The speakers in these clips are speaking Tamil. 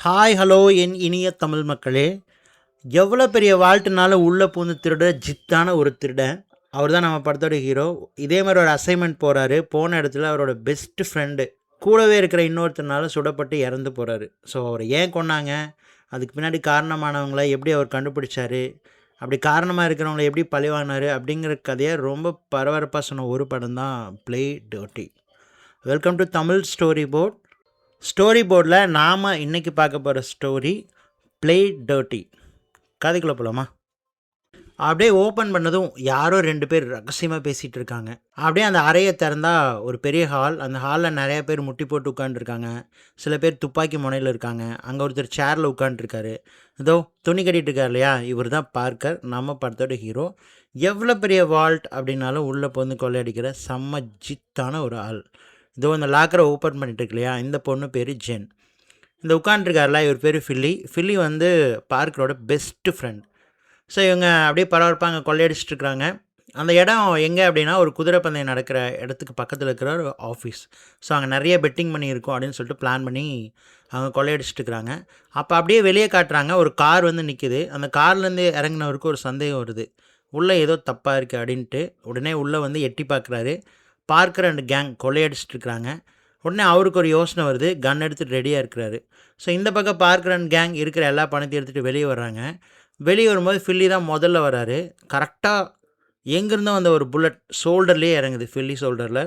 ஹாய் ஹலோ என் இனிய தமிழ் மக்களே. எவ்வளோ பெரிய வாழ்ட்டுனால உள்ளே பூந்து திருடுற ஜித்தான ஒரு திருடன். அவர் தான் நம்ம படத்தோட ஹீரோ. இதே மாதிரி ஒரு அசைன்மெண்ட் போகிறாரு. போன இடத்துல அவரோட பெஸ்ட் ஃப்ரெண்டு கூடவே இருக்கிற இன்னொருத்தனால சுடப்பட்டு இறந்து போகிறாரு. ஸோ அவரை ஏன் கொன்னாங்க, அதுக்கு பின்னாடி காரணமானவங்கள எப்படி அவர் கண்டுபிடிச்சாரு, அப்படி காரணமாக இருக்கிறவங்கள எப்படி பழிவாங்கினாரு அப்படிங்கிற கதையை ரொம்ப பரபரப்பாக சொன்ன ஒரு படம் தான் play dirty. Welcome to Tamil story board. Story போர்டில் நாம் இன்றைக்கி பார்க்க போகிற ஸ்டோரி ப்ளே டர்ட்டி. கதைக்குள்ளே போகலாமா? அப்படியே ஓப்பன் பண்ணதும் யாரோ 2 பேர் ரகசியமாக பேசிகிட்டு இருக்காங்க. அப்படியே அந்த அறையை திறந்தால் ஒரு பெரிய ஹால். அந்த ஹாலில் நிறையா பேர் முட்டி போட்டு உட்காந்துருக்காங்க. சில பேர் துப்பாக்கி முனையில் இருக்காங்க. அங்கே ஒருத்தர் சேரில் உட்காந்துருக்காரு. இதோ துணி கட்டிகிட்டு இருக்கார் இல்லையா, இவர் தான் பார்க்கர், நம்ம படத்தோட ஹீரோ. எவ்வளோ பெரிய வால்ட் அப்படின்னாலும் உள்ளே வந்து கொள்ளையடிக்கிற செம்ம ஜித்தான ஒரு ஆள். இதோ இந்த லாக்கரை ஓப்பன் பண்ணிட்டு இருக்கு இல்லையா, இந்த பொண்ணு பேர் ஜென். இந்த உட்காண்ட்ருக்கார்ல, இவர் பேர் ஃபில்லி. ஃபில்லி வந்து பார்க்கரோட பெஸ்ட்டு ஃப்ரெண்ட். ஸோ இவங்க அப்படியே பரபரப்பாக அங்கே கொள்ளையடிச்சிட்டு இருக்கிறாங்க. அந்த இடம் எங்கே அப்படின்னா, ஒரு குதிரை பந்தயம் நடக்கிற இடத்துக்கு பக்கத்தில் இருக்கிற ஒரு ஆஃபீஸ். ஸோ அங்கே நிறைய பெட்டிங் பண்ணி இருக்கும் அப்படின்னு சொல்லிட்டு பிளான் பண்ணி அவங்க கொள்ளையடிச்சிட்டு இருக்கிறாங்க. அப்போ அப்படியே வெளியே காட்டுறாங்க, ஒரு கார் வந்து நிற்கிது. அந்த கார்லேருந்து இறங்கினவருக்கு ஒரு சந்தேகம் வருது, உள்ளே ஏதோ தப்பாக இருக்குது அப்படின்ட்டு. உடனே உள்ளே வந்து எட்டி பார்க்குறாரு. பார்க்கர் அண்ட் கேங் கொள்ளையடிச்சிட்டு இருக்கிறாங்க. உடனே அவருக்கு ஒரு யோசனை வருது, கன் எடுத்துகிட்டு ரெடியாக இருக்கிறாரு. ஸோ இந்த பக்கம் பார்க்கர் அண்ட் கேங் இருக்கிற எல்லா பணத்தையும் எடுத்துகிட்டு வெளியே வர்றாங்க. வெளியே வரும்போது ஃபில்லி தான் முதல்ல வராரு. கரெக்டாக எங்கேருந்தோ அந்த ஒரு புல்லட் ஷோல்டர்லேயே இறங்குது, ஃபில்லி ஷோல்டரில்.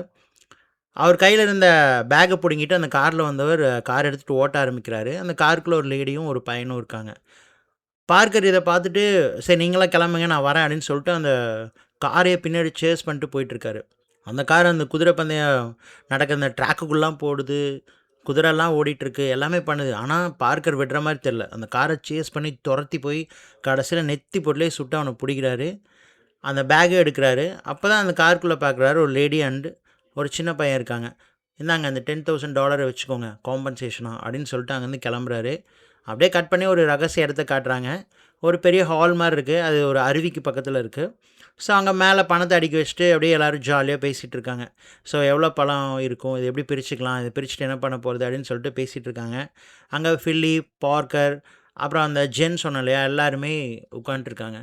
அவர் கையில் இருந்த பேக்கை பிடுங்கிட்டு அந்த காரில் வந்தவர் கார் எடுத்துகிட்டு ஓட்ட ஆரம்பிக்கிறாரு. அந்த காருக்குள்ளே ஒரு லேடியும் ஒரு பையனும் இருக்காங்க. பார்க்கர் இதை பார்த்துட்டு, சரி நீங்களாம் கிளம்புங்க, நான் வரேன் அப்படின்னு சொல்லிட்டு அந்த காரையை பின்னாடி சேஸ் பண்ணிட்டு போயிட்டுருக்காரு. அந்த கார் அந்த குதிரை பந்தயம் நடக்கிற அந்த ட்ராக்குக்குள்ளலாம் போடுது, குதிரைலாம் ஓடிட்டுருக்கு, எல்லாமே பண்ணுது. ஆனால் பார்க்கர் விடுற மாதிரி தெரில. அந்த காரை சேஸ் பண்ணி துரத்தி போய் கடைசியில் நெத்தி பொருளே சுட்டு அவனை பிடிக்கிறாரு. அந்த பேக்கே எடுக்கிறாரு. அப்போ தான் அந்த காருக்குள்ளே பார்க்குறாரு, ஒரு லேடி அண்டு ஒரு சின்ன பையன் இருக்காங்க. இந்தாங்க அந்த $10,000 வச்சுக்கோங்க காம்பன்சேஷனாக அப்படின்னு சொல்லிட்டு அங்கேருந்து கிளம்புறாரு. அப்படியே கட் பண்ணி ஒரு ரகசிய இடத்த காட்டுறாங்க. ஒரு பெரிய ஹால் மாதிரி இருக்குது, அது ஒரு அருவிக்கு பக்கத்தில் இருக்குது. ஸோ அங்கே மேலே பணத்தை அடுக்கி வச்சுட்டு அப்படியே எல்லோரும் ஜாலியாக பேசிகிட்டு இருக்காங்க. ஸோ எவ்வளோ பணம் இருக்கும், இது எப்படி பிரிச்சுக்கலாம், இதை பிரிச்சுட்டு என்ன பண்ண போகிறது அப்படின்னு சொல்லிட்டு பேசிகிட்டு இருக்காங்க. அங்கே ஃபில்லி, பார்க்கர், அப்புறம் அந்த ஜென் சொன்னோம் இல்லையா, எல்லாருமே உட்காந்துருக்காங்க.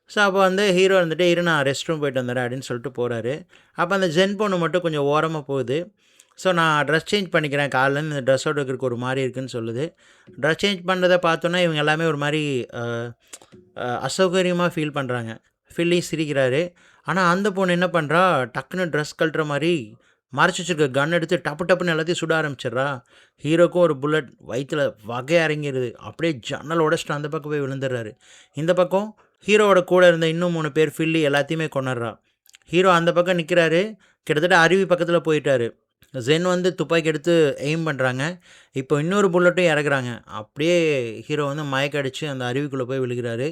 ஸோ அப்போ வந்து ஹீரோ வந்துட்டு, இரு நான் ரெஸ்ட் ரூம் போயிட்டு வந்துடுறேன் அப்படின்னு சொல்லிட்டு போகிறாரு. அப்போ அந்த ஜென் பொண்ணு மட்டும் கொஞ்சம் ஓரமாக போகுது. ஸோ நான் ட்ரெஸ் சேஞ்ச் பண்ணிக்கிறேன், காலையில் இந்த ட்ரெஸ்ஸோட இருக்கிறதுக்கு ஒரு மாதிரி இருக்குதுன்னு சொல்லுது. ட்ரெஸ் சேஞ்ச் பண்ணுறதை பார்த்தோன்னா இவங்க எல்லாமே ஒரு மாதிரி அசௌகரியமாக ஃபீல் பண்ணுறாங்க. ஃபில்லி சிரிக்கிறாரு. ஆனால் அந்த பொண்ணு என்ன பண்ணுறா, டக்குன்னு ட்ரெஸ் கழட்டுற மாதிரி மறைச்சி வச்சுருக்க கன் எடுத்து டப்பு டப்புன்னு எல்லாத்தையும் சுட ஆரம்பிச்சிட்றா. ஹீரோக்கும் ஒரு புல்லட் வயிற்றில் வகை இறங்கிடுது. அப்படியே ஜன்னல் உடச்சிட்டு அந்த பக்கம் போய் விழுந்துடுறாரு. இந்த பக்கம் ஹீரோவோட கூட இருந்த இன்னும் 3 பேர் ஃபில்லி எல்லாத்தையுமே கொண்டுடுறா. ஹீரோ அந்த பக்கம் நிற்கிறாரு, கிட்டத்தட்ட அருவி பக்கத்தில் போயிட்டார். ஜென் வந்து துப்பாக்கி எடுத்து எய்ம் பண்ணுறாங்க. இப்போ இன்னொரு புல்லட்டும் இறக்குறாங்க. அப்படியே ஹீரோ வந்து மயக்க அடித்து அந்த அருவிக்குள்ளே போய் விழுகிறாரு.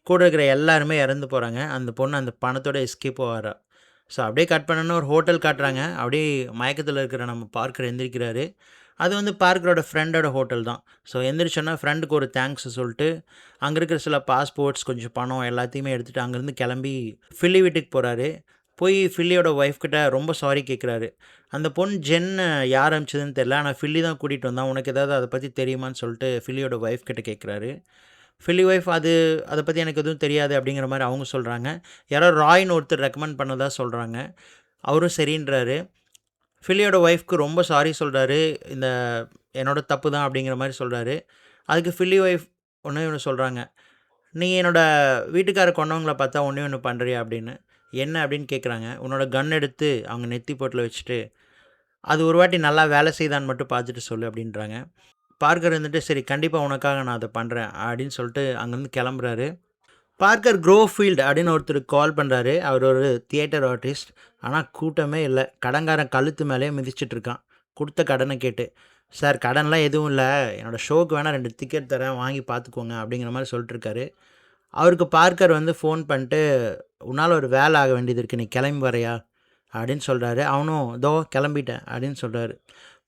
கூட இருக்கிற எல்லாருமே இறந்து போகிறாங்க. அந்த பொண்ணு அந்த பணத்தோட எஸ்கேப் ஆகிறா. ஸோ அப்படியே கட் பண்ணோன்னு ஒரு ஹோட்டல் காட்டுறாங்க. அப்படியே மயக்கத்தில் இருக்கிற நம்ம பார்க்கர் எந்திரிக்கிறாரு. அது வந்து பார்க்கரோட ஃப்ரெண்டோட ஹோட்டல் தான். ஸோ எந்திரிச்சோன்னா ஃப்ரெண்டுக்கு ஒரு தேங்க்ஸ் சொல்லிட்டு அங்கே இருக்கிற சில பாஸ்போர்ட்ஸ், கொஞ்சம் பணம் எல்லாத்தையுமே எடுத்துகிட்டு அங்கேருந்து கிளம்பி ஃபில்லி வீட்டுக்கு போகிறாரு. போய் ஃபில்லியோட ஒய்ஃப் கிட்ட ரொம்ப சாரி கேட்குறாரு. அந்த பொண்ணு ஜென் யார் அனுப்பிச்சதுன்னு தெரில, ஆனால் ஃபில்லி தான் கூட்டிகிட்டு வந்தான், உனக்கு ஏதாவது அதை பற்றி தெரியுமான்னு சொல்லிட்டு ஃபில்லியோட ஒய்ஃப் கிட்ட கேட்குறாரு. ஃபில்லி ஒய்ஃப் அதை பற்றி எனக்கு எதுவும் தெரியாது அப்படிங்கிற மாதிரி அவங்க சொல்கிறாங்க. யாரோ ராய்னு ஒருத்தர் ரெக்கமெண்ட் பண்ணதாக சொல்கிறாங்க. அவரும் சரின்றாரு. ஃபில்லியோட ஒய்ஃப்க்கு ரொம்ப சாரி சொல்கிறாரு, இந்த என்னோட தப்பு தான் அப்படிங்கிற மாதிரி சொல்கிறாரு. அதுக்கு ஃபில்லி ஒய்ஃப் ஒன்று சொல்கிறாங்க, நீ என்னோடய வீட்டுக்கார கொண்டவங்கள பார்த்தா ஒன்று பண்ணுறியா அப்படின்னு. என்ன அப்படின்னு கேட்குறாங்க. உன்னோட கன் எடுத்து அவங்க நெத்தி போட்டில் வச்சுட்டு அது ஒரு வாட்டி நல்லா வேலை செய்தான்னு மட்டும் பார்த்துட்டு சொல்லு அப்படின்றாங்க. பார்க்கர் இருந்துட்டு, சரி கண்டிப்பாக உனக்காக நான் அதை பண்ணுறேன் அப்படின்னு சொல்லிட்டு அங்கேருந்து கிளம்புறாரு. பார்க்கர் க்ரோஃபீல்டு அப்படின்னு ஒருத்தருக்கு கால் பண்ணுறாரு. அவர் ஒரு தியேட்டர் ஆர்டிஸ்ட். ஆனால் கூட்டமே இல்லை. கடன்காரன் கழுத்து மேலேயே மிதிச்சிட்ருக்கான் கொடுத்த கடனை கேட்டு. சார் கடன்லாம் எதுவும் இல்லை, என்னோடய ஷோக்கு வேணால் 2 டிக்கெட் தரேன், வாங்கி பார்த்துக்கோங்க அப்படிங்கிற மாதிரி சொல்லிட்டுருக்காரு. அவருக்கு பார்க்கர் வந்து ஃபோன் பண்ணிட்டு, உன்னால் ஒரு வேலை ஆக வேண்டியது இருக்குது, நீ கிளம்பி வரையா அப்படின்னு சொல்கிறாரு. அவனும் இதோ கிளம்பிட்டேன் அப்படின்னு சொல்கிறாரு.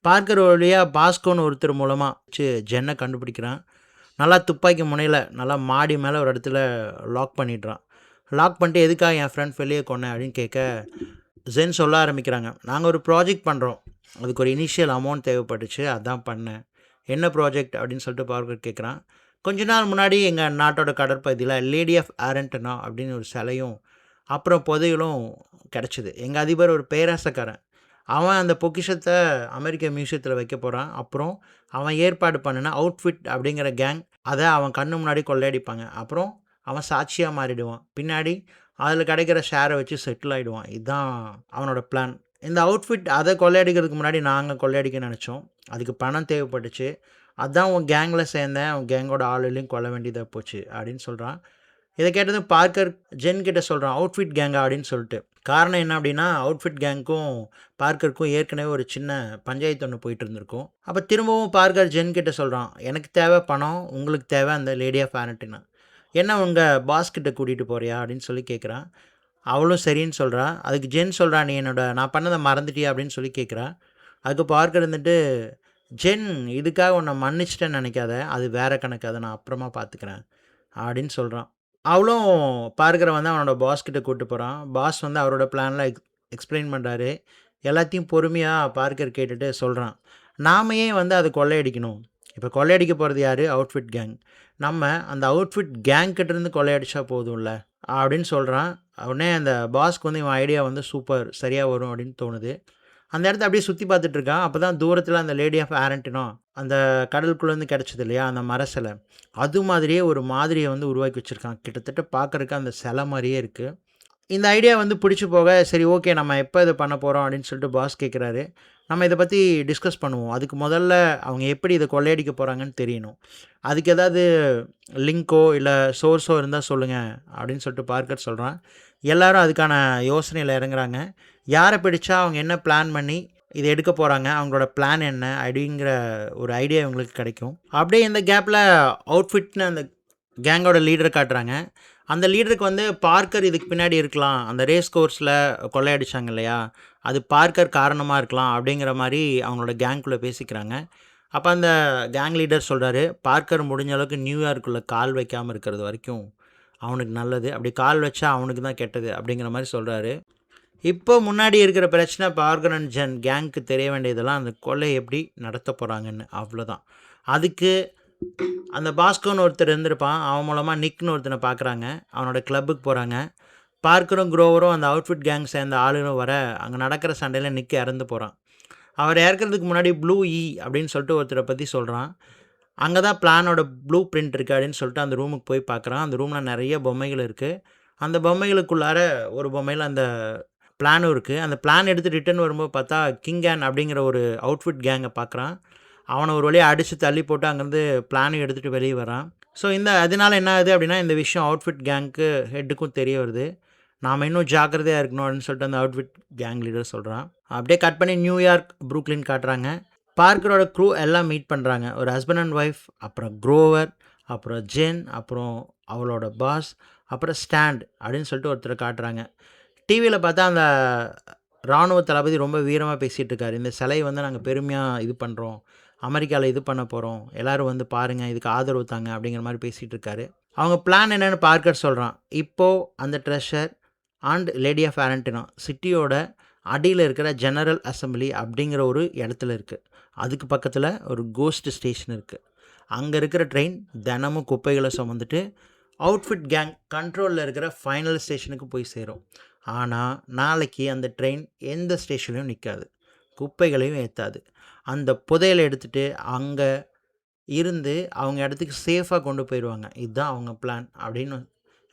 பார்க்கர் வழியாக பாஸ்கோன்னு ஒருத்தர் மூலமாக ஜென்னை கண்டுபிடிக்கிறான். நல்லா துப்பாக்கி முனையில் நல்லா மாடி மேலே ஒரு இடத்துல லாக் பண்ணிடுறான். லாக் பண்ணிட்டு, எதுக்காக என் ஃப்ரெண்ட் வெளியே கொன்னேன் அப்படின்னு கேட்க ஜென் சொல்ல ஆரம்பிக்கிறாங்க. நாங்கள் ஒரு ப்ராஜெக்ட் பண்ணுறோம், அதுக்கு ஒரு இனிஷியல் அமௌண்ட் தேவைப்பட்டுச்சு, அதான் பண்ணேன். என்ன ப்ராஜெக்ட் அப்படின்னு சொல்லிட்டு பார்க்கர் கேட்குறான். கொஞ்ச நாள் முன்னாடி எங்கள் நாட்டோட கடற்பகுதியில் லேடி ஆஃப் ஆரண்டனா அப்படின்னு ஒரு சிலையும் அப்புறம் புதையலும் கிடச்சிது. எங்கள் அதிபர் ஒரு பேராசக்காரன். அவன் அந்த பொக்கிஷத்தை அமெரிக்க மியூசியத்தில் வைக்க போகிறான். அப்புறம் அவன் ஏற்பாடு பண்ணின அவுட்ஃபிட் அப்படிங்கிற கேங் அதை அவன் கண்ணு முன்னாடி கொள்ளையடிப்பாங்க. அப்புறம் அவன் சாட்சியாக மாறிடுவான். பின்னாடி அதில் கிடைக்கிற ஷேரை வச்சு செட்டில் ஆகிடுவான். இதுதான் அவனோட பிளான். இந்த அவுட்ஃபிட் அதை கொள்ளையடிக்கிறதுக்கு முன்னாடி நாங்கள் கொள்ளையடிக்க நினச்சோம். அதுக்கு பணம் தேவைப்பட்டுச்சு. அதான் உன் கேங்கில் சேர்ந்தேன். உன் கேங்கோட ஆளுலையும் கொல்ல வேண்டியதாக போச்சு அப்படின்னு சொல்கிறான். இதை கேட்டதும் பார்க்கர் ஜென் கிட்ட சொல்கிறான், அவுட்ஃபிட் கேங்கா அப்படின்னு சொல்லிட்டு. காரணம் என்ன அப்படின்னா, அவுட்ஃபிட் கேங்க்கும் பார்க்கருக்கும் ஏற்கனவே ஒரு சின்ன பஞ்சாயத்து ஒன்று போயிட்டு இருந்திருக்கும். அப்போ திரும்பவும் பார்க்கர் ஜென் கிட்ட சொல்கிறான், எனக்கு தேவை பணம், உங்களுக்கு தேவை அந்த லேடி ஆஃப் ஆரண்டினா. என்ன உங்கள் பாஸ் கிட்ட கூட்டிகிட்டு போறியா அப்படின்னு சொல்லி கேட்குறான். அவளும் சரின்னு சொல்கிறா. அதுக்கு ஜென் சொல்கிறா, நீ நான் பண்ணதை மறந்துட்டியா அப்படின்னு சொல்லி கேட்குறா. அதுக்கு பார்க்கர் இருந்துட்டு, ஜென் இதுக்காக உன்னை மன்னிச்சிட்டேன்னு நினைக்காத, அது வேற கணக்கு, அதை நான் அப்புறமா பார்த்துக்கிறேன் அப்படின்னு சொல்கிறான். அவளும் பார்க்கரை வந்து அவனோட பாஸ் கிட்ட கூப்பிட்டு போகிறான். பாஸ் வந்து அவரோட பிளானில் எக்ஸ்பிளைன் பண்ணுறாரு. எல்லாத்தையும் பொறுமையாக பார்க்கர் கேட்டுட்டு சொல்கிறான், நாம ஏன் வந்து அதை கொள்ளையடிக்கணும்? இப்போ கொள்ளையடிக்க போகிறது யார்? Outfit gang. நம்ம அந்த அவுட்ஃபிட் கேங் கிட்டேருந்து கொள்ளையடிச்சா போதும்ல அப்படின்னு சொல்கிறான். உடனே அந்த பாஸ்க்கு வந்து இவன் ஐடியா வந்து சூப்பர், சரியாக வரும் அப்படின்னு தோணுது. அந்த இடத்த அப்படியே சுற்றி பார்த்துட்ருக்கான். அப்போ தான் தூரத்தில் அந்த லேடி ஆஃப் ஆரண்டினோ அந்த கடலுக்குள்ளேருந்து கிடச்சிது இல்லையா அந்த மர சிலை, அது மாதிரியே ஒரு மாதிரியை வந்து உருவாக்கி வச்சுருக்கான். கிட்டத்தட்ட பார்க்குறக்கு அந்த சிலை மாதிரியே இருக்குது. இந்த ஐடியா வந்து பிடிச்சி போக, சரி ஓகே நம்ம எப்போ இதை பண்ண போகிறோம் அப்படின்னு சொல்லிட்டு பாஸ் கேட்குறாரு. நம்ம இதை பற்றி டிஸ்கஸ் பண்ணுவோம். அதுக்கு முதல்ல அவங்க எப்படி இதை கொள்ளையடிக்க போகிறாங்கன்னு தெரியணும். அதுக்கு ஏதாவது லிங்க்கோ இல்லை சோர்ஸோ இருந்தால் சொல்லுங்கள் அப்படின்னு சொல்லிட்டு பார்க்கர் சொல்கிறான். எல்லாரும் அதுக்கான யோசனையில் இறங்குறாங்க. யாரை பிடிச்சா அவங்க என்ன பிளான் பண்ணி இதை எடுக்க போகிறாங்க, அவங்களோட பிளான் என்ன அப்படிங்கிற ஒரு ஐடியா இவங்களுக்கு கிடைக்கும். அப்படியே இந்த கேப்பில் அவுட்ஃபிட்னு அந்த கேங்கோட லீடரை காட்டுறாங்க. அந்த லீடருக்கு வந்து பார்க்கர் இதுக்கு பின்னாடி இருக்கலாம், அந்த ரேஸ் கோர்ஸில் கொள்ளையடிச்சாங்க இல்லையா, அது பார்க்கர் காரணமாக இருக்கலாம் அப்படிங்கிற மாதிரி அவங்களோட கேங்குள்ளே பேசிக்கிறாங்க. அப்போ அந்த கேங் லீடர் சொல்கிறாரு, பார்க்கர் முடிஞ்ச அளவுக்கு நியூயார்க்குள்ளே கால் வைக்காமல் இருக்கிறது வரைக்கும் அவனுக்கு நல்லது, அப்படி கால் வச்சா அவனுக்கு தான் கெட்டது அப்படிங்கிற மாதிரி சொல்கிறாரு. இப்போ முன்னாடி இருக்கிற பிரச்சனை பார்க்கர் அண்ட் ஜென் கேங்க்கு தெரிய வேண்டியதெல்லாம் அந்த கொள்ளை எப்படி நடத்த போகிறாங்கன்னு, அவ்வளோதான். அதுக்கு அந்த பாஸ்கோன்னு ஒருத்தர் இருந்திருப்பான், அவன் மூலமாக நிக்னு ஒருத்தனை பார்க்குறாங்க. அவனோட கிளப்புக்கு போகிறாங்க. பார்க்கரும் குரோவரும் அந்த அவுட்ஃபிட் கேங் சேர்ந்த ஆளுங்களும் வர அங்கே நடக்கிற சண்டையில் நிக் இறந்து போகிறான். அவர் இறக்கிறதுக்கு முன்னாடி ப்ளூ அப்படின்னு சொல்லிட்டு ஒருத்தரை பற்றி சொல்கிறான். அங்கே தான் பிளானோட ப்ளூ பிரிண்ட் இருக்குது அப்படின்னு சொல்லிட்டு அந்த ரூமுக்கு போய் பார்க்குறான். அந்த ரூமில் நிறைய பொம்மைகள் இருக்குது. அந்த பொம்மைகளுக்குள்ளார ஒரு பொம்மையில் அந்த பிளானும் இருக்குது. அந்த பிளான் எடுத்து ரிட்டர்ன் வரும்போது பார்த்தா கிங் அப்படிங்கிற ஒரு அவுட்ஃபிட் கேங்கை பார்க்குறான். அவனை ஒரு வழியாக அடித்து தள்ளி போட்டு அங்கேருந்து பிளானையும் எடுத்துகிட்டு வெளியே வரான். ஸோ அதனால் என்ன ஆகுது அப்படின்னா, இந்த விஷயம் அவுட்ஃபிட் கேங்க்கு ஹெட்டுக்கும் தெரிய வருது. நாம் இன்னும் ஜாக்கிரதையாக இருக்கணும் அப்படின்னு சொல்லிட்டு அந்த அவுட்ஃபிட் கேங் லீடர் சொல்கிறான். அப்படியே கட் பண்ணி நியூயார்க் ப்ரூக்லின் காட்டுறாங்க. பார்க்கரோட க்ரூ எல்லாம் மீட் பண்ணுறாங்க. ஒரு ஹஸ்பண்ட் அண்ட் ஒய்ஃப், அப்புறம் குரோவர், அப்புறம் ஜென், அப்புறம் அவளோட பாஸ், அப்புறம் ஸ்டாண்ட் அப்படின்னு சொல்லிட்டு ஒருத்தரை காட்டுறாங்க. டிவியில் பார்த்தா அந்த இராணுவ தளபதி ரொம்ப வீரமாக பேசிகிட்டு இருக்காரு. இந்த சிலையை வந்து நாங்கள் பெருமையாக இது பண்ணுறோம், அமெரிக்காவில் இது பண்ண போகிறோம், எல்லோரும் வந்து பாருங்கள், இதுக்கு ஆதரவு தாங்க அப்படிங்கிற மாதிரி பேசிகிட்டு இருக்காரு. அவங்க பிளான் என்னென்னு பார்க்கர் சொல்கிறான். இப்போது அந்த ட்ரெஷர் அண்ட் லேடி ஆஃப் ஆரண்டினா சிட்டியோட அடியில் இருக்கிற ஜெனரல் அசம்பிளி அப்படிங்கிற ஒரு இடத்துல இருக்குது. அதுக்கு பக்கத்தில் ஒரு கோஸ்ட் ஸ்டேஷன் இருக்குது. அங்கே இருக்கிற ட்ரெயின் தினமும் குப்பைகளை சுமந்துட்டு அவுட்ஃபிட் கேங் கண்ட்ரோலில் இருக்கிற ஃபைனல் ஸ்டேஷனுக்கு போய் சேரும். ஆனால் நாளைக்கு அந்த ட்ரெயின் எந்த ஸ்டேஷன்லையும் நிற்காது, குப்பைகளையும் ஏற்றாது. அந்த புதையலை எடுத்துகிட்டு அங்கே இருந்து அவங்க இடத்துக்கு சேஃபாக கொண்டு போயிடுவாங்க. இதுதான் அவங்க பிளான் அப்படின்னு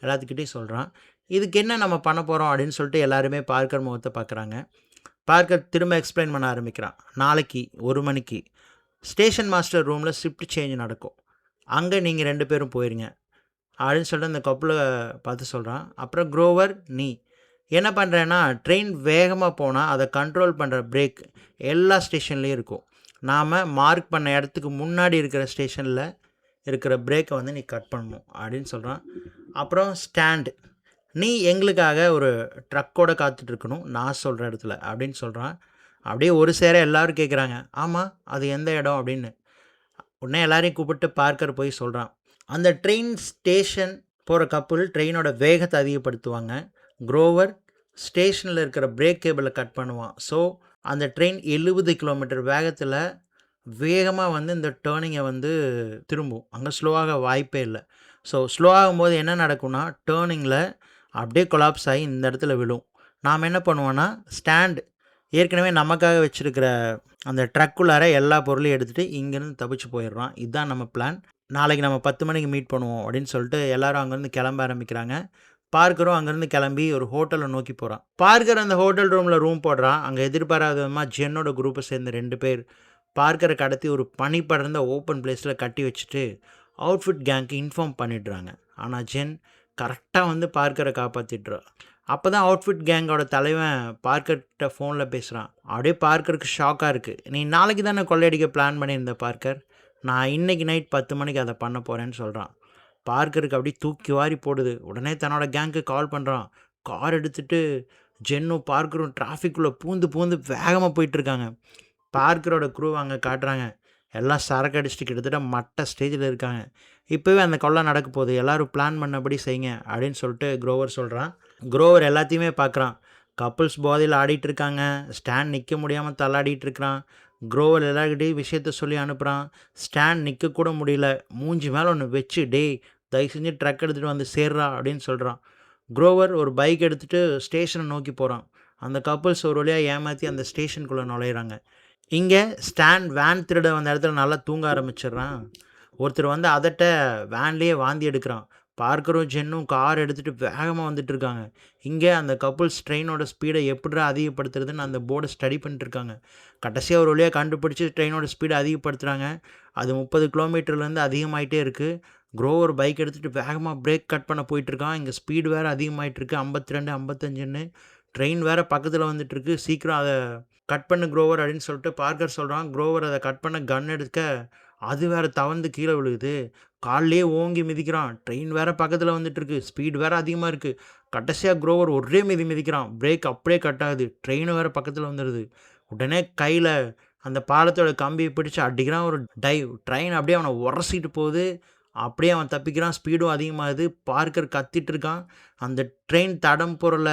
எல்லாத்துக்கிட்டையும் சொல்கிறான். இதுக்கு என்ன நம்ம பண்ண போகிறோம் அப்படின்னு சொல்லிட்டு எல்லாருமே பார்க்கர் முகத்தை பார்க்குறாங்க. பார்க்கர் திரும்ப எக்ஸ்பிளைன் பண்ண ஆரம்பிக்கிறான். நாளைக்கு 1 மணிக்கு ஸ்டேஷன் மாஸ்டர் ரூமில் ஷிஃப்ட் சேஞ்ச் நடக்கும், அங்கே நீங்கள் 2 பேரும் போயிருங்க அப்படின்னு சொல்லிட்டு அந்த கப்பலை பார்த்து சொல்கிறான். அப்புறம் குரோவர், நீ என்ன பண்ணுறேன்னா, ட்ரெயின் வேகமாக போனால் அதை கண்ட்ரோல் பண்ணுற பிரேக் எல்லா ஸ்டேஷன்லேயும் இருக்கும். நாம் மார்க் பண்ண இடத்துக்கு முன்னாடி இருக்கிற ஸ்டேஷனில் இருக்கிற பிரேக்கை வந்து நீ கட் பண்ணணும் அப்படின்னு சொல்கிறான். அப்புறம் ஸ்டாண்ட், நீ எங்களுக்காக ஒரு ட்ரக்கோடு காத்துட்ருக்கணும் நான் சொல்கிற இடத்துல அப்படின்னு சொல்கிறான். அப்படியே ஒரு சேர எல்லோரும் கேட்குறாங்க, ஆமாம் அது எந்த இடம் அப்படின்னு. உடனே எல்லாரையும் கூப்பிட்டு பார்க்கர் போய் சொல்கிறான். அந்த ட்ரெயின் ஸ்டேஷன் போகிற கப்பல் ட்ரெயினோட வேகத்தை அதிகப்படுத்துவாங்க. குரோவர் ஸ்டேஷனில் இருக்கிற பிரேக் கேபிளை கட் பண்ணுவான். ஸோ அந்த ட்ரெயின் 70 கிலோமீட்டர் வேகத்தில் வேகமாக வந்து இந்த டேர்னிங்கை வந்து திரும்பும். அங்கே ஸ்லோவாக வாய்ப்பே இல்லை. ஸோ ஸ்லோ ஆகும்போது என்ன நடக்கும்னா, டேர்னிங்கில் அப்படியே கொலாப்ஸ் ஆகி இந்த இடத்துல விழும். நாம் என்ன பண்ணுவோன்னா, ஸ்டாண்ட் ஏற்கனவே நமக்காக வச்சுருக்கிற அந்த ட்ரக்குள்ளார எல்லா பொருளையும் எடுத்துகிட்டு இங்கேருந்து தப்பிச்சு போயிடுறான். இதுதான் நம்ம பிளான். நாளைக்கு நம்ம 10 மணிக்கு மீட் பண்ணுவோம் அப்படின்னு சொல்லிட்டு எல்லாரும் அங்கேருந்து கிளம்ப ஆரம்பிக்கிறாங்க. பார்க்கரும் அங்கேருந்து கிளம்பி ஒரு ஹோட்டலை நோக்கி போகிறான். பார்க்கர் அந்த ஹோட்டல் ரூமில் ரூம் போடுறான். அங்கே எதிர்பாராத விதமாக ஜென்னோட குரூப்பை சேர்ந்த 2 பேர் பார்க்கரை கடத்தி ஒரு பனி படர்ந்த ஓப்பன் பிளேஸில் கட்டி வச்சுட்டு அவுட்ஃபிட் கேங்க்கு இன்ஃபார்ம் பண்ணிடுறாங்க. ஆனால் ஜென் கரெக்டாக வந்து பார்க்கரை காப்பாற்றிடுறா. அப்போ தான் அவுட்ஃபிட் கேங்கோட தலைவன் பார்க்கர்கிட்ட ஃபோனில் பேசுகிறான். அப்படியே பார்க்கருக்கு ஷாக்காக இருக்குது. நீ நாளைக்கு தானே கொள்ளையடிக்க பிளான் பண்ணியிருந்த பார்க்கர், நான் இன்றைக்கி நைட் 10 மணிக்கு அதை பண்ண போகிறேன்னு சொல்கிறான். பார்க்கருக்கு அப்படியே தூக்கி வாரி போடுது. உடனே தன்னோட கேங்க்கு கால் பண்ணுறான். கார் எடுத்துகிட்டு ஜென்னும் பார்க்கரும் டிராஃபிக்குள்ளே பூந்து வேகமாக போயிட்டுருக்காங்க. பார்க்கரோட குரூ அங்கே காட்டுறாங்க. எல்லாம் சரக்கு அடிச்சுட்டு கிட்டத்தட்ட மட்ட ஸ்டேஜில் இருக்காங்க. இப்போவே அந்த கொள்ளை நடக்க போகுது, எல்லோரும் பிளான் பண்ணபடி செய்யுங்க அப்படின்னு சொல்லிட்டு குரோவர் சொல்கிறான். குரோவர் எல்லாத்தையுமே பார்க்குறான். கப்புள்ஸ் போதையில் ஆடிட்டு இருக்காங்க. ஸ்டாண்ட் நிற்க முடியாமல் தள்ளாடிட்டு இருக்கிறான். குரோவர் எல்லாருக்கிட்டையும் விஷயத்த சொல்லி அனுப்புகிறான். ஸ்டாண்ட் நிற்கக்கூட முடியல. மூஞ்சி மேலே ஒன்று வச்சு, டேய் தயவு செஞ்சு ட்ரக் எடுத்துகிட்டு வந்து சேர்றா அப்படின்னு சொல்கிறான். குரோவர் ஒரு பைக் எடுத்துகிட்டு ஸ்டேஷனை நோக்கி போகிறான். அந்த கப்புள்ஸ் ஒரு வழியாக ஏமாற்றி அந்த ஸ்டேஷனுக்குள்ளே நுழையிறாங்க. இங்கே ஸ்டாண்ட் வேன் திருட வந்த இடத்துல நல்லா தூங்க ஆரம்பிச்சிடுறான். ஒருத்தர் வந்து அதட்ட வேன்லேயே வாந்தி எடுக்கிறான். பார்க்கரும் ஜென்னும் கார் எடுத்துகிட்டு வேகமாக வந்துட்டுருக்காங்க. இங்கே அந்த கப்புள்ஸ் ட்ரெயினோட ஸ்பீடை எப்படிடா அதிகப்படுத்துறதுன்னு அந்த போர்டை ஸ்டடி பண்ணிட்டுருக்காங்க. கடைசியாக ஒரு வழியாக கண்டுபிடிச்சி ட்ரெயினோட ஸ்பீடை அதிகப்படுத்துகிறாங்க. அது 30 கிலோமீட்டர்லேருந்து அதிகமாகிட்டே இருக்குது. குரோவர் பைக் எடுத்துகிட்டு வேகமாக பிரேக் கட் பண்ண போயிட்டுருக்கான். இங்கே ஸ்பீடு வேறு அதிகமாகிட்டுருக்கு. 52, 55ன்னு ட்ரெயின் வேறு பக்கத்தில் வந்துட்டுருக்கு. சீக்கிரம் அதை கட் பண்ணு குரோவர் அப்படின்னு சொல்லிட்டு பார்க்கர் சொல்கிறான். குரோவர் அதை கட் பண்ண கன் எடுக்க அது வேறு தவந்து கீழே விழுகுது. கால்லேயே ஓங்கி மிதிக்கிறான். ட்ரெயின் வேறு பக்கத்தில் வந்துட்டுருக்கு. ஸ்பீடு வேறு அதிகமாக இருக்குது. கடைசியாக குரோவர் ஒரே மிதிக்கிறான். பிரேக் அப்படியே கட் ஆகுது. ட்ரெயினும் வேறு பக்கத்தில் வந்துடுது. உடனே கையில் அந்த பாலத்தோட கம்பியை பிடிச்சி அடிக்கிறான் ஒரு டைவ். ட்ரெயின் அப்படியே அவனை உரசிட்டு போகுது. அப்படியே அவன் தப்பிக்கிறான். ஸ்பீடும் அதிகமாகுது. பார்க்கர் கத்திட்டு இருக்கான். அந்த ட்ரெயின் தடம் பொருள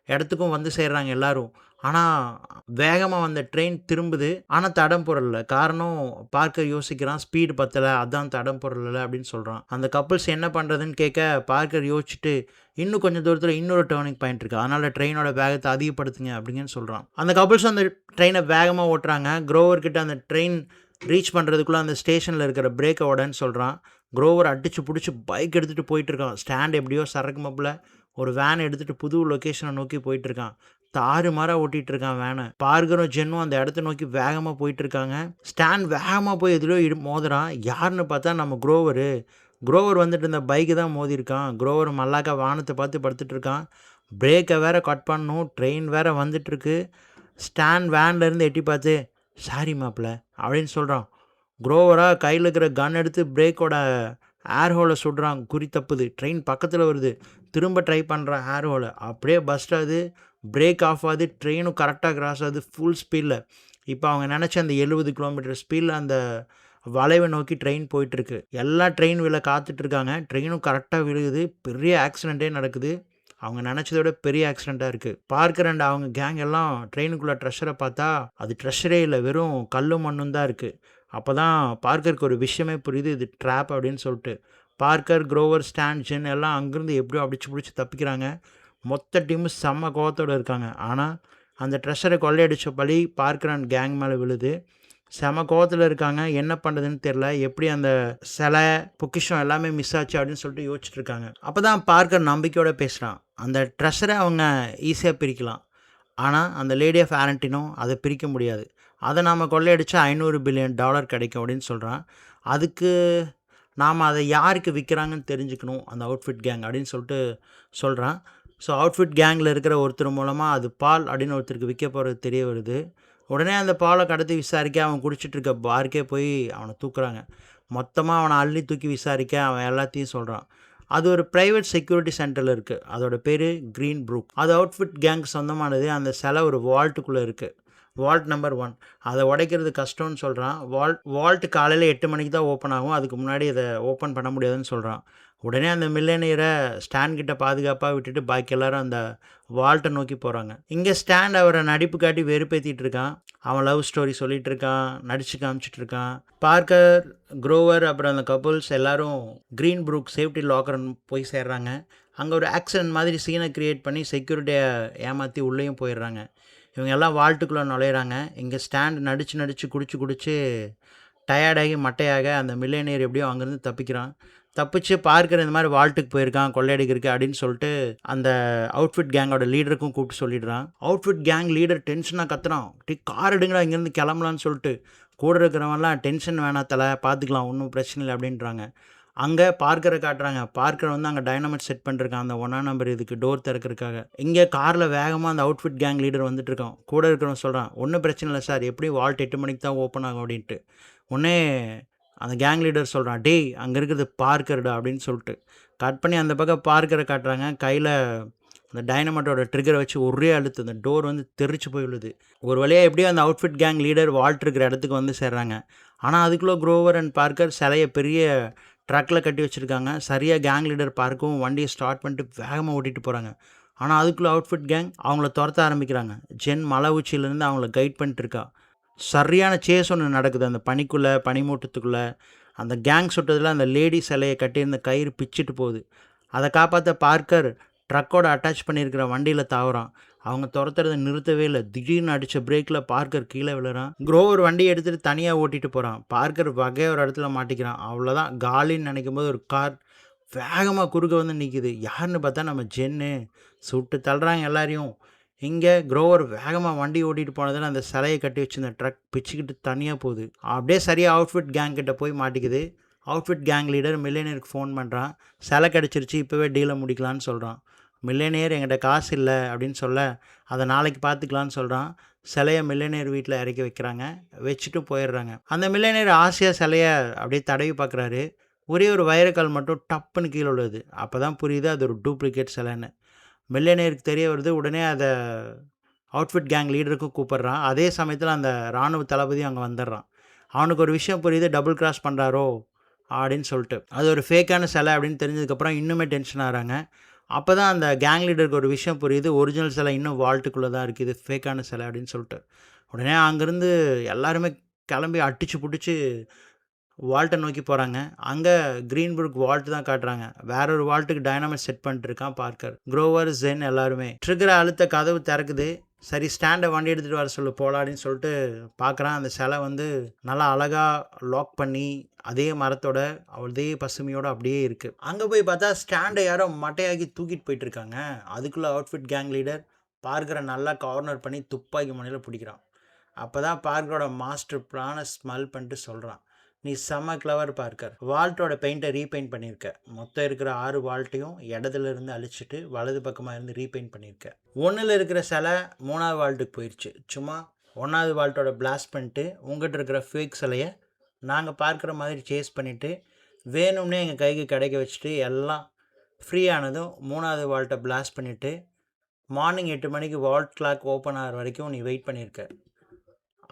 இடத்துக்கும் வந்து சேர்றாங்க எல்லோரும். ஆனால் வேகமாக வந்த ட்ரெயின் திரும்புது. ஆனால் தடம் பொருளல. காரணம் பார்க்கர் யோசிக்கிறான், ஸ்பீடு பத்தலை, அதான் தடம் பொருளலை அப்படின்னு சொல்கிறான். அந்த கப்புள்ஸ் என்ன பண்ணுறதுன்னு கேட்க பார்க்கர் யோசிச்சுட்டு இன்னும் கொஞ்சம் தூரத்தில் இன்னொரு டேர்னிங் பாயிண்ட் இருக்குது, அதனால் ட்ரெயினோட வேகத்தை அதிகப்படுத்துங்க அப்படின்னு சொல்கிறான். அந்த கப்புள்ஸ் அந்த ட்ரெயினை வேகமாக ஓட்டுறாங்க. குரோவர்கிட்ட அந்த ட்ரெயின் ரீச் பண்ணுறதுக்குள்ளே அந்த ஸ்டேஷனில் இருக்கிற பிரேக்கை உடன்னு சொல்கிறான். குரோவர் அடித்து பிடிச்சி பைக் எடுத்துகிட்டு போயிட்டுருக்கான். ஸ்டாண்ட் எப்படியோ சரக்கு மப்பில் ஒரு வேன் எடுத்துகிட்டு புது லொக்கேஷனை நோக்கி போயிட்டுருக்கான். தாறுமாறாக ஓட்டிகிட்டு இருக்கான் வேனை. பார்க்கரும் ஜென்னும் அந்த இடத்த நோக்கி வேகமாக போயிட்டுருக்காங்க. ஸ்டாண்ட் வேகமாக போய் எதுலையோ மோதுறான். யாருன்னு பார்த்தா நம்ம குரோவரு. குரோவர் வந்துட்டு இந்த பைக்கு தான் மோதிருக்கான். குரோவர் மல்லாக்கா வானத்தை பார்த்து படுத்துட்ருக்கான். பிரேக்கை வேறு கட் பண்ணணும். ட்ரெயின் வேறு வந்துட்டுருக்கு. ஸ்டாண்ட் வேன்லேருந்து எட்டி பார்த்து சாரி மாப்பிள்ள அப்படின்னு சொல்கிறான். குரோவராக கையில் இருக்கிற கன் எடுத்து பிரேக்கோட ஏர் ஹோலை சுடுறான். குறி தப்புது. ட்ரெயின் பக்கத்தில் வருது. திரும்ப ட்ரை பண்ணுறான் ஏர் ஹோலை. அப்படியே பஸ்ட் ஆகுது. பிரேக் ஆஃப் ஆகுது. ட்ரெயினும் கரெக்டாக கிராஸ் ஆகுது ஃபுல் ஸ்பீடில். இப்போ அவங்க நினச்ச அந்த 70 கிலோமீட்டர் ஸ்பீடில் அந்த வளைவை நோக்கி ட்ரெயின் போயிட்டுருக்கு. எல்லா ட்ரெயின் விழ காத்துட்ருக்காங்க. ட்ரெயினும் கரெக்டாக விழுகுது. பெரிய ஆக்சிடெண்ட்டே நடக்குது. அவங்க நினச்சதை விட பெரிய ஆக்சிடெண்ட்டாக இருக்குது. பார்க்கர் அண்ட் அவங்க கேங் எல்லாம் ட்ரெயினுக்குள்ளே ட்ரெஷரை பார்த்தா அது ட்ரெஷரே இல்லை, வெறும் கல்லும் மண்ணும் தான் இருக்குது. அப்போ தான் பார்க்கருக்கு ஒரு விஷயமே புரியுது, இது ட்ராப் அப்படின்னு சொல்லிட்டு. பார்க்கர், குரோவர், ஸ்டாண்ட், ஜென் எல்லாம் அங்கேருந்து எப்படியோ அடிச்சு பிடிச்சி தப்பிக்கிறாங்க. மொத்த டீமும் செம்ம கோவத்தோடு இருக்காங்க. ஆனால் அந்த ட்ரெஷரை கொள்ளையடித்த பழி பார்க்கர் அண்ட் கேங் மேலே விழுது. செம கோவத்தில் இருக்காங்க. என்ன பண்ணுறதுன்னு தெரில. எப்படி அந்த சிலை பொக்கிஷம் எல்லாமே மிஸ் ஆச்சு அப்படின்னு சொல்லிட்டு யோசிச்சுட்டு இருக்காங்க. அப்போ தான் பார்க்கர் நம்பிக்கையோடு பேசுகிறான். அந்த ட்ரெஷரை அவங்க ஈஸியாக பிரிக்கலாம், ஆனால் அந்த லேடி ஆஃப் ஆரண்டினோ அதை பிரிக்க முடியாது. அதை நாம் கொள்ளையடிச்சா $500 பில்லியன் கிடைக்கும் அப்படின்னு சொல்கிறான். அதுக்கு நாம் அதை யாருக்கு விற்கிறாங்கன்னு தெரிஞ்சுக்கணும், அந்த அவுட்ஃபிட் கேங் அப்படின்னு சொல்லிட்டு சொல்கிறான். ஸோ அவுட்ஃபிட் கேங்கில் இருக்கிற ஒருத்தர் மூலமாக அது பால் அப்படின்னு ஒருத்தருக்கு விற்க போகிறது தெரிய வருது. உடனே அந்த பாலை கடத்தி விசாரிக்க அவன் குடிச்சிட்டு இருக்க பார்க்கே போய் அவனை தூக்குறாங்க. மொத்தமாக அவனை அள்ளி தூக்கி விசாரிக்க அவன் எல்லாத்தையும் சொல்கிறான். அது ஒரு ப்ரைவேட் செக்யூரிட்டி சென்டரில் இருக்குது. அதோட பேர் க்ரீன் ப்ரூக். அது அவுட்ஃபிட் கேங் சொந்தமானது. அந்த சிலை ஒரு வால்ட்டுக்குள்ளே இருக்குது. Vault number 1. அதை உடைக்கிறது கஷ்டம்னு சொல்கிறான். வால்ட் காலையில் 8 மணிக்கு தான் ஓப்பன் ஆகும், அதுக்கு முன்னாடி அதை ஓப்பன் பண்ண முடியாதுன்னு சொல்கிறான். உடனே அந்த மில்லியனியரை ஸ்டான் கிட்ட பாதுகாப்பாக விட்டுட்டு பாக்கி எல்லாரும் அந்த வால்ட்டை நோக்கி போகிறாங்க. இங்கே ஸ்டான் அவரை நடிப்பு காட்டி வெறுப்பேற்றிட்டு இருக்கான். அவன் லவ் ஸ்டோரி சொல்லிட்டு இருக்கான், நடிச்சு காமிச்சிட்டு இருக்கான். பார்க்கர், குரோவர் அப்புறம் அந்த கப்புள்ஸ் எல்லாரும் க்ரீன் ப்ரூக் சேஃப்டி லாக்கர் போய் சேர்றாங்க. அங்கே ஒரு ஆக்சிடென்ட் மாதிரி சீனை க்ரியேட் பண்ணி செக்யூரிட்டியை ஏமாற்றி உள்ளேயும் போயிடுறாங்க. இவங்க எல்லாம் வால்ட்டுக்குள்ளே நுழையிறாங்க. இங்கே ஸ்டாண்ட் நடித்து குடிச்சு டயர்டாகி மட்டையாக அந்த மில்லியனியர் எப்படியோ அங்கேருந்து தப்பிக்கிறான். தப்பிச்சு பார்க்கர் இந்த மாதிரி வால்ட்டுக்கு போயிருக்கான் கொள்ளையடிக்கிறதுக்கு அப்படின்னு சொல்லிட்டு அந்த அவுட்ஃபிட் கேங்கோட லீடருக்கும் கூப்பிட்டு சொல்லிடுறான். அவுட்ஃபிட் கேங் லீடர் டென்ஷனாக கத்துறான், கார் எடுங்கடா இங்கேருந்து கிளம்பலான்னு சொல்லிட்டு. கூட இருக்கிறவங்கலாம் டென்ஷன் வேணாம் தலை, பார்த்துக்கலாம், ஒன்றும் பிரச்சனை இல்லை அப்படின்றாங்க. அங்கே பார்க்கரை காட்டுறாங்க. பார்க்கர் வந்து அங்கே டைனமைட் செட் பண்ணிருக்கான் அந்த 1ஆம் நம்பர் இதுக்கு டோர் திறக்கிறதுக்காக. இங்கே காரில் வேகமாக அந்த அவுட்ஃபிட் கேங் லீடர் வந்துட்டு இருக்கான். கூட இருக்கிறவன் சொல்கிறான், ஒன்றும் பிரச்சனை இல்லை சார், எப்படி வால்ட் 8 மணிக்கு தான் ஓப்பன் ஆகும் அப்படின்ட்டு. உடனே அந்த கேங் லீடர் சொல்கிறான், டேய் அங்கே இருக்கிறது பார்க்கர்டா அப்படின்னு சொல்லிட்டு. கட் பண்ணி அந்த பக்கம் பார்க்கரை காட்டுறாங்க. கையில் அந்த டைனமைட்டோட ட்ரிகரை வச்சு ஒரே அழுத்து அந்த டோர் வந்து தெரிச்சு போய் விழுது. ஒரு வழியாக எப்படியோ அந்த அவுட்ஃபிட் கேங் லீடர் வால்ட் இருக்கிற இடத்துக்கு வந்து சேர்றாங்க. ஆனால் அதுக்குள்ளே குரோவர் அண்ட் பார்க்கர் சிலையை பெரிய ட்ரக்கில் கட்டி வச்சுருக்காங்க. சரியாக கேங் லீடர் பார்க்கவும் வண்டியை ஸ்டார்ட் பண்ணிட்டு வேகமாக ஓட்டிகிட்டு போகிறாங்க. ஆனால் அதுக்குள்ளே அவுட்ஃபிட் கேங் அவங்கள துரத்த ஆரம்பிக்கிறாங்க. ஜென் மலை உச்சியிலேருந்து அவங்கள கைட் பண்ணிட்டுருக்கா. சரியான சேஸ் ஒன்று நடக்குது அந்த பனிக்குள்ளே, பனிமூட்டத்துக்குள்ளே. அந்த கேங் சுட்டதில் அந்த லேடி சிலையை கட்டியிருந்த கயிறு பிச்சுட்டு போகுது. அதை காப்பாற்ற பார்க்கர் ட்ரக்கோட அட்டாச் பண்ணியிருக்கிற வண்டியில் தாவுறான். அவங்க துரத்துறதை நிறுத்தவே இல்லை. திடீர்னு அடித்த பிரேக்கில் பார்க்கர் கீழே விழுறான். குரோவர் வண்டியை எடுத்துகிட்டு தனியாக ஓட்டிகிட்டு போகிறான். பார்க்கர் வகையாக ஒரு இடத்துல மாட்டிக்கிறான். அவ்வளோதான், காலின்னு நினைக்கும் போது ஒரு கார் வேகமாக குறுக்க வந்து நிற்கிது. யாருன்னு பார்த்தா நம்ம ஜென்னு. சுட்டு தள்ளுறாங்க எல்லாரையும். இங்கே குரோவர் வேகமாக வண்டி ஓட்டிகிட்டு போனதில் அந்த சிலையை கட்டி வச்சு இந்த ட்ரக் பிச்சுக்கிட்டு தனியாக போகுது. அப்படியே சரியாக அவுட்ஃபிட் கேங் கிட்ட போய் மாட்டிக்குது. அவுட்ஃபிட் கேங் லீடர் மில்லியனியருக்கு ஃபோன் பண்ணுறான். சிலை கிடச்சிருச்சு, இப்போவே டீலை முடிக்கலான்னு சொல்கிறான். மில்லியனியர் என்கிட்ட காசு இல்லை அப்படின்னு சொல்ல, அதை நாளைக்கு பார்த்துக்கலான்னு சொல்கிறான். சிலையை மில்லியனியர் வீட்டில் இறக்கி வைக்கிறாங்க. வச்சுட்டு போயிடுறாங்க. அந்த மில்லியனியர் ஆசையாக சிலையை அப்படியே தடவி பார்க்குறாரு. ஒரே ஒரு வைரக்கல் மட்டும் டப்புன்னு கீழே விழுது. அப்போ தான் புரியுது அது ஒரு டூப்ளிகேட் சிலைன்னு. மில்லியனியருக்கு தெரிய வருது. உடனே அதை அவுட்ஃபிட் கேங் லீடருக்கும் கூப்பிட்றான். அதே சமயத்தில் அந்த இராணுவ தளபதியும் அங்கே வந்துடுறான். அவனுக்கு ஒரு விஷயம் புரியுது, டபுள் கிராஸ் பண்ணுறாரோ அப்படின்னு சொல்லிட்டு. அது ஒரு ஃபேக்கான சிலை அப்படின்னு தெரிஞ்சதுக்கப்புறம் இன்னுமே டென்ஷன் ஆகிறாங்க. அப்போ தான் அந்த கேங் லீடருக்கு ஒரு விஷயம் புரியுது, ஒரிஜினல் சிலை இன்னும் வால்ட்டுக்குள்ளே தான் இருக்குது, ஃபேக்கான சிலை அப்படின்னு சொல்லிட்டு. உடனே அங்கேருந்து எல்லாருமே கிளம்பி அடிச்சு பிடிச்சி வால்ட்டை நோக்கி போகிறாங்க. அங்கே க்ரீன்புர்க் வால்ட் தான் காட்டுறாங்க. வேற ஒரு வால்ட்டுக்கு டைனாமைட் செட் பண்ணிட்டு இருக்கான் பார்க்கர். குரோவர், ஜென் எல்லாருமே. ட்ரிகரை அழுத்த கதவு திறக்குது. சரி ஸ்டாண்டை வண்டி எடுத்துகிட்டு வர சொல்லு போலாடின்னு சொல்லிட்டு பார்க்குறான். அந்த சிலை வந்து நல்லா அழகாக லாக் பண்ணி அதே மரத்தோட அதே பசுமையோடு அப்படியே இருக்குது. அங்கே போய் பார்த்தா ஸ்டாண்டை யாரோ மட்டையாக்கி தூக்கிட்டு போயிட்டுருக்காங்க. அதுக்குள்ளே அவுட்ஃபிட் கேங் லீடர் பார்க்கரை நல்லா கார்னர் பண்ணி துப்பாக்கி முனையில் பிடிக்கிறான். அப்போ தான் பார்க்கரோட மாஸ்டர் பிளானை ஸ்மெல் பண்ணிட்டு சொல்கிறான், நீ செம்ம கிளவர் பார்க்கர். வால்ட்டோட பெயிண்ட்டை ரீபெயிண்ட் பண்ணியிருக்க. மொத்தம் இருக்கிற 6 வால்ட்டையும் இடத்துல இருந்து அழிச்சிட்டு வலது பக்கமாக இருந்து ரீபெயிண்ட் பண்ணியிருக்க. 1ல் இருக்கிற சிலை 3வது வால்ட்டுக்கு போயிடுச்சு. சும்மா 1வது வால்ட்டோட பிளாஸ்ட் பண்ணிட்டு உங்கள்கிட்ட இருக்கிற ஃபேக் சிலையை நாங்கள் பார்க்குற மாதிரி சேஸ் பண்ணிவிட்டு வேணும்னே எங்கள் கைக்கு கிடைக்க வச்சுட்டு எல்லாம் ஃப்ரீயானதும் 3வது வால்ட்டை பிளாஸ்ட் பண்ணிவிட்டு மார்னிங் 8 மணிக்கு வால்ட் கிளாக் ஓப்பன் ஆகிற வரைக்கும் நீ வெயிட் பண்ணியிருக்க.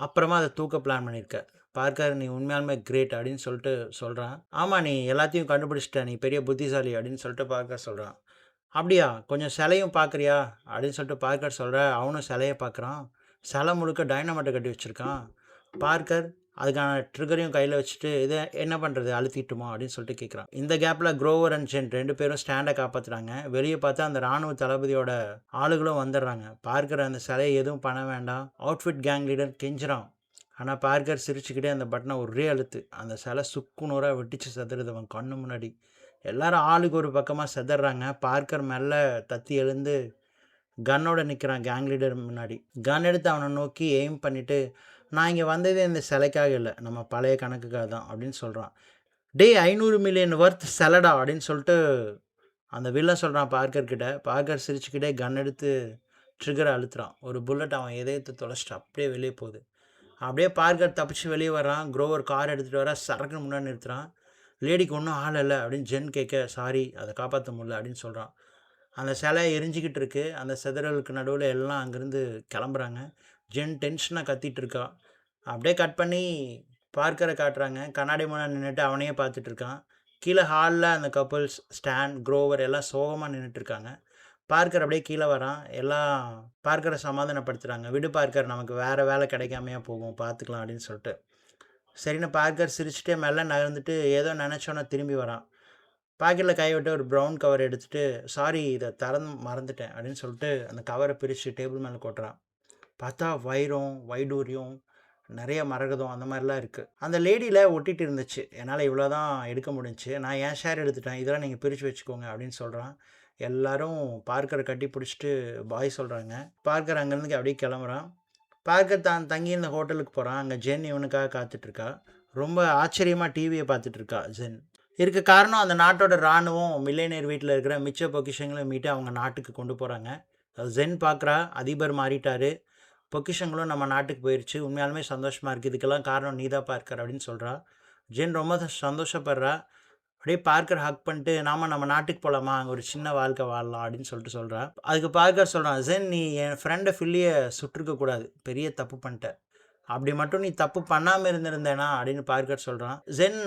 அப்புறமா அதை தூக்க பிளான் பண்ணியிருக்க. பார்க்கர், நீ உண்மையாலுமே கிரேட் அப்படின்னு சொல்லிட்டு சொல்கிறான். ஆமாம், நீ எல்லாத்தையும் கண்டுபிடிச்சிட்ட, நீ பெரிய புத்திசாலி அப்படின்னு சொல்லிட்டு பார்க்கர் சொல்கிறான். அப்படியா, கொஞ்சம் சிலையும் பார்க்குறியா அப்படின்னு சொல்லிட்டு பார்க்கர் சொல்கிற. அவனும் சிலையை பார்க்குறான். சிலை முழுக்க டைனமைட்டை கட்டி வச்சுருக்கான். பார்க்கர் அதுக்கான ட்ரிகரையும் கையில் வச்சுட்டு இதை என்ன பண்ணுறது, அழுத்திட்டுமா அப்படின்னு சொல்லிட்டு கேட்குறான். இந்த கேப்பில் குரோவர் அண்ட் ஜென் 2 பேரும் ஸ்டாண்டை காப்பாற்றுறாங்க. வெளியே பார்த்தா அந்த இராணுவ தளபதியோட ஆளுகளும் வந்துடுறாங்க. பார்க்கர் அந்த சிலையை எதுவும் பண்ண வேண்டாம் அவுட்ஃபிட் கேங் லீடர் கெஞ்சுறான். ஆனால் பார்க்கர் சிரிச்சுக்கிட்டே அந்த பட்டனை ஒரே அழுத்து. அந்த சிலை சுக்குநூறாக வெட்டிச்சு செதுறது அவன் கண்ணு முன்னாடி. எல்லாரும் ஆளுக்கு ஒரு பக்கமாக செதறாங்க. பார்க்கர் மெல்ல தத்தி எழுந்து கன்னோட நிற்கிறான் கேங் லீடர் முன்னாடி. கன் எடுத்து அவனை நோக்கி எய்ம் பண்ணிவிட்டு, நான் இங்கே வந்ததே இந்த சிலைக்காக இல்லை, நம்ம பழைய கணக்குக்காக தான் அப்படின்னு சொல்கிறான். டே 500 மில்லியன் ஒர்த் சிலடா அப்படின்னு சொல்லிட்டு அந்த வில்லன் சொல்கிறான் பார்க்கர்கிட்ட. பார்க்கர் சிரிச்சுக்கிட்டே கன் எடுத்து ட்ரிகரை அழுத்துறான். ஒரு புல்லட் அவன் இதயத்தை தொலைச்சிட்டு அப்படியே வெளியே போகுது. அப்படியே பார்க்கர் தப்பிச்சு வெளியே வரான். குரோவர் கார் எடுத்துகிட்டு வர சரக்குன்னு முன்னாடி நிறுத்துறான். லேடிக்கு ஒன்றும் ஆள் இல்லை அப்படின்னு ஜென் கேட்க, சாரி அதை காப்பாற்ற முடியல அப்படின்னு சொல்கிறான். அந்த சிலை எரிஞ்சிக்கிட்டு இருக்குது. அந்த செதறலுக்கு நடுவில் எல்லாம் அங்கேருந்து கிளம்புறாங்க. ஜென் டென்ஷனாக கத்திட்டு இருக்கா. அப்படியே கட் பண்ணி பார்க்கரை காட்டுறாங்க. கண்ணாடி முன்னாடி நின்றுட்டு அவனையே பார்த்துட்டு இருக்கான். கீழே ஹாலில் அந்த கப்புள்ஸ் ஸ்டான், குரோவர் எல்லாம் சோகமாக நின்றுட்டு இருக்காங்க. பார்க்கர் அப்படியே கீழே வரான். எல்லாம் பார்க்கரை சமாதானப்படுத்துகிறாங்க. விடு பார்க்கர், நமக்கு வேறு வேலை கிடைக்காமையா போகும், பார்த்துக்கலாம் அப்படின்னு சொல்லிட்டு. சரின்னு பார்க்கர் சிரிச்சுட்டே மெல்ல நகர்ந்துட்டு ஏதோ நினச்சோன்னா திரும்பி வரான். பாக்கெட்டில் கை விட்டு ஒரு ப்ரௌன் கவர் எடுத்துகிட்டு, சாரி இதை திறந்து மறந்துட்டேன் அப்படின்னு சொல்லிட்டு அந்த கவரை பிரித்து டேபிள் மேலே கொட்டுறான். பார்த்தா வைரம், வைடூரியம், நிறைய மரகதம் அந்த மாதிரிலாம் இருக்குது. அந்த லேடியில் ஒட்டிகிட்டு இருந்துச்சு. என்னால் இவ்வளோ தான் எடுக்க முடிஞ்சிச்சு. நான் என் ஷேர் எடுத்துட்டேன், இதெல்லாம் நீங்கள் பிரித்து வச்சுக்கோங்க அப்படின்னு சொல்கிறான். எல்லாரும் பார்க்கரை கட்டி பிடிச்சிட்டு பாய் சொல்கிறாங்க. பார்க்கர் அங்கேருந்து அப்படியே கிளம்புறான். பார்க்கர் தான் தங்கி இந்த ஹோட்டலுக்கு போகிறான். அங்கே ஜென் இவனுக்காக காத்துட்ருக்கா. ரொம்ப ஆச்சரியமாக டிவியை பார்த்துட்ருக்கா ஜென். இருக்க காரணம் அந்த நாட்டோட இராணுவம் மில்லேனியர் வீட்டில் இருக்கிற மிச்ச பொக்கிஷங்களும் மீட்டு அவங்க நாட்டுக்கு கொண்டு போகிறாங்க. ஜென் பார்க்குறா, அதிபர் மாறிட்டார், பொக்கிஷங்களும் நம்ம நாட்டுக்கு போயிடுச்சு, உண்மையாலுமே சந்தோஷமாக இருக்குது, இதுக்கெல்லாம் காரணம் நீதா பார்க்கர் அப்படின்னு சொல்கிறா. ஜென் ரொம்ப சந்தோஷப்படுறா. அப்படியே பார்க்கர் ஹக் பண்ணிட்டு, நம்ம நாட்டுக்கு போகலாமா, அங்கே ஒரு சின்ன வாழ்க்கை வாழலாம் அப்படின்னு சொல்கிறா. அதுக்கு பார்க்கர் சொல்கிறான், ஜென் நீ என் ஃப்ரெண்டை ஃபில்லியை சுட்டிருக்கக்கூடாது, பெரிய தப்பு பண்ணிட்ட, அப்படி மட்டும் நீ தப்பு பண்ணாமல் இருந்திருந்தேனா அப்படின்னு பார்க்கர் சொல்கிறான். ஜென்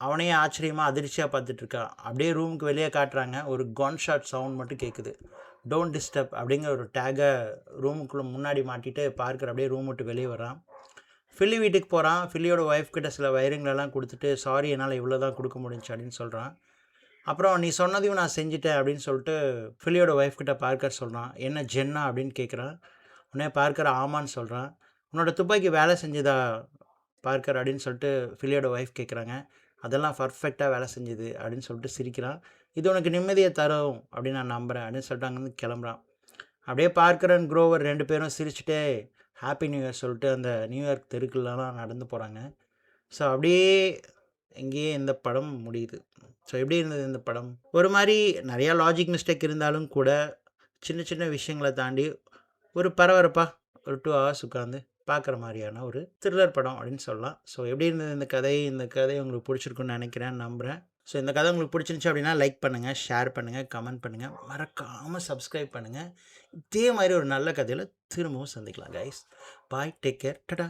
அவனையே ஆச்சரியமாக அதிர்ச்சியாக பார்த்துட்ருக்கான். அப்படியே ரூமுக்கு வெளியே காட்டுறாங்க. ஒரு கன் ஷாட் சவுண்ட் மட்டும் கேட்குது. டோன்ட் டிஸ்டர்ப் அப்படிங்கிற ஒரு டேகை ரூமுக்குள்ளே முன்னாடி மாட்டிட்டு பார்க்கர் அப்படியே ரூம் விட்டு வெளியே வரான். ஃபில்லி வீட்டுக்கு போகிறான். ஃபில்லியோட ஒய்ஃப் கிட்ட சில வயரிங்களெல்லாம் கொடுத்துட்டு, சாரி என்னால் இவ்வளோ தான் கொடுக்க முடிஞ்சு அப்படின்னு சொல்கிறான். அப்புறம் நீ சொன்னதையும் நான் செஞ்சுட்டேன் அப்படின்னு சொல்லிட்டு ஃபில்லியோட ஒய்ஃப் கிட்ட பார்க்கர் சொல்கிறான். என்ன ஜென்னா அப்படின்னு கேட்குறான். உடனே பார்க்கர் ஆமான்னு சொல்கிறான். உன்னோட துப்பாக்கி வேலை செஞ்சுதா பார்க்கர் அப்படின்னு சொல்லிட்டு ஃபில்லியோட ஒய்ஃப் கேட்குறாங்க. அதெல்லாம் பர்ஃபெக்டாக வேலை செஞ்சுது அப்படின்னு சொல்லிட்டு சிரிக்கிறான். இது உனக்கு நிம்மதியை தரும் அப்படின்னு நான் நம்புகிறேன் அப்படின்னு சொல்லிட்டு அங்கேருந்து கிளம்புறான். அப்படியே பார்க்கரன் குரோவர் 2 பேரும் சிரிச்சுட்டே ஹாப்பி நியூ இயர் சொல்லிட்டு அந்த நியூயார்க் தெருக்குள்ளலாம் நடந்து போகிறாங்க. ஸோ அப்படியே இங்கேயே இந்த படம் முடியுது. ஸோ எப்படி இருந்தது இந்த படம்? ஒரு மாதிரி நிறையா லாஜிக் மிஸ்டேக் இருந்தாலும் கூட சின்ன சின்ன விஷயங்களை தாண்டி ஒரு பரபரப்பாக ஒரு 2 hours உட்காந்து பார்க்குற மாதிரியான ஒரு த்ரில்லர் படம் அப்படின்னு சொல்லலாம். ஸோ எப்படி இருந்தது இந்த கதை உங்களுக்கு பிடிச்சிருக்குன்னு நினைக்கிறேன், நம்புகிறேன். ஸோ இந்த கதை உங்களுக்கு பிடிச்சிருந்துச்சி அப்படின்னா லைக் பண்ணுங்கள், ஷேர் பண்ணுங்கள், கமெண்ட் பண்ணுங்கள், மறக்காமல் சப்ஸ்கிரைப் பண்ணுங்கள். இதே மாதிரி ஒரு நல்ல கதையில் திரும்பவும் சந்திக்கலாம் கைஸ். பாய், டேக் கேர், டடா.